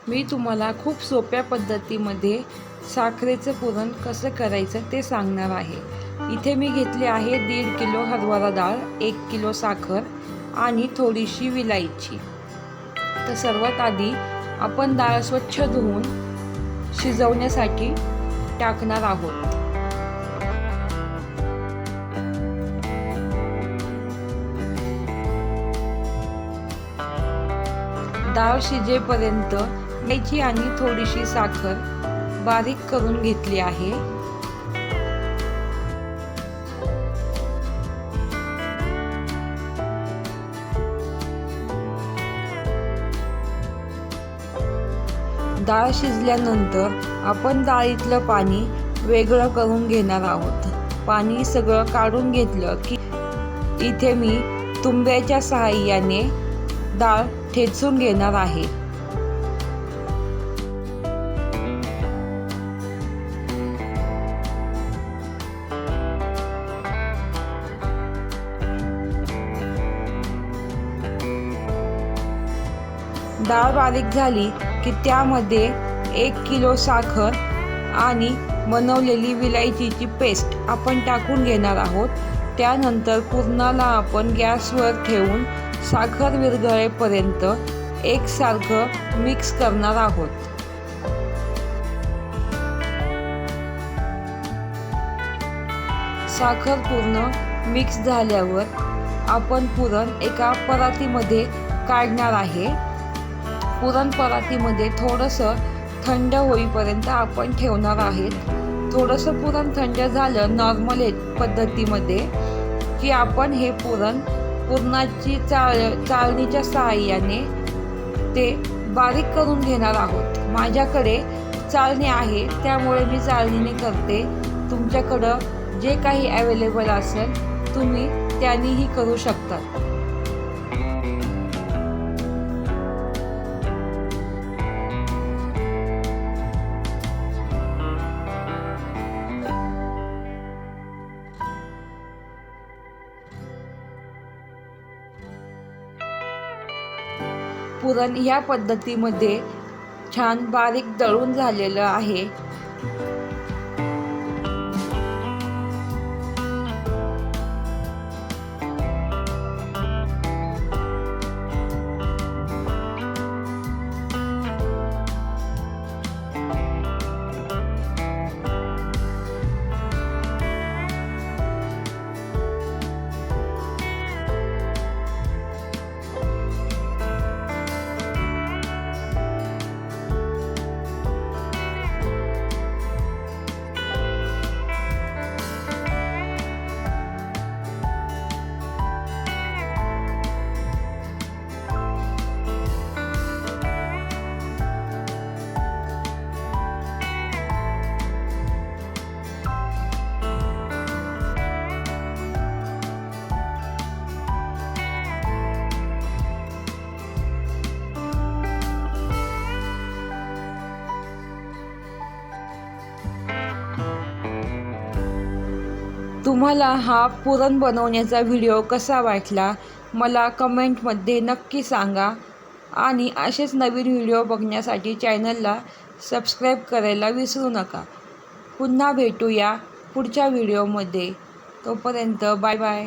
मी तुम्हाला खूप सोप्या पद्धतीमध्ये साखरेचं पुरण कसं करायचं ते सांगणार आहे। इथे मी घेतले आहे 1.5 किलो हरभरा डाळ, 1 किलो साखर आणि थोडीशी विलायची। तर सर्वात आधी आपण डाळ स्वच्छ धुवून शिजवण्यासाठी टाकणार आहोत। डाळ शिजेपर्यंत मेथी आणि थोडीशी साखर बारीक करून घेतली आहे। डाळ शिजल्यानंतर आपण डाळीतलं पाणी वेगळं करून घेणार आहोत। पाणी सगळं काढून घेतलं की इथे मी तुंब्याच्या सहाय्याने डाळ ठेचून घेणार आहे। डाळ बारीक झाली की त्यामध्ये 1 किलो साखर आणि बनवलेली विलायचीची पेस्ट आपण टाकून घेणार आहोत। त्यानंतर पुरणाला आपण गॅसवर ठेवून साखर विरघळेपर्यंत एकसारखं मिक्स करणार आहोत। साखर पूर्ण मिक्स झाल्यावर आपण पुरण एका परातीमध्ये काढणार आहे। पुरण परातीमध्ये थोडंसं थंड होईपर्यंत आपण ठेवणार आहेत। थोडंसं पुरण थंड झालं नॉर्मल पद्धतीमध्ये की आपण हे पुरणाची चाळणीच्या सहाय्याने ते बारीक करून घेणार आहोत। माझ्याकडे चाळणी आहे त्यामुळे मी चाळणीने करते। तुमच्याकडं जे काही अवेलेबल असेल तुम्ही त्यानेही करू शकता। पुरण ह्या पद्धतीमध्ये छान बारीक दळून झालेलं आहे। तुम्हाला हा पुरण बनवण्याचा व्हिडिओ कसा वाटला मला कमेंटमध्ये नक्की सांगा आणि असेच नवीन व्हिडिओ बघण्यासाठी चॅनलला सबस्क्राईब करायला विसरू नका। पुन्हा भेटूया पुढच्या व्हिडिओमध्ये। तोपर्यंत बाय बाय।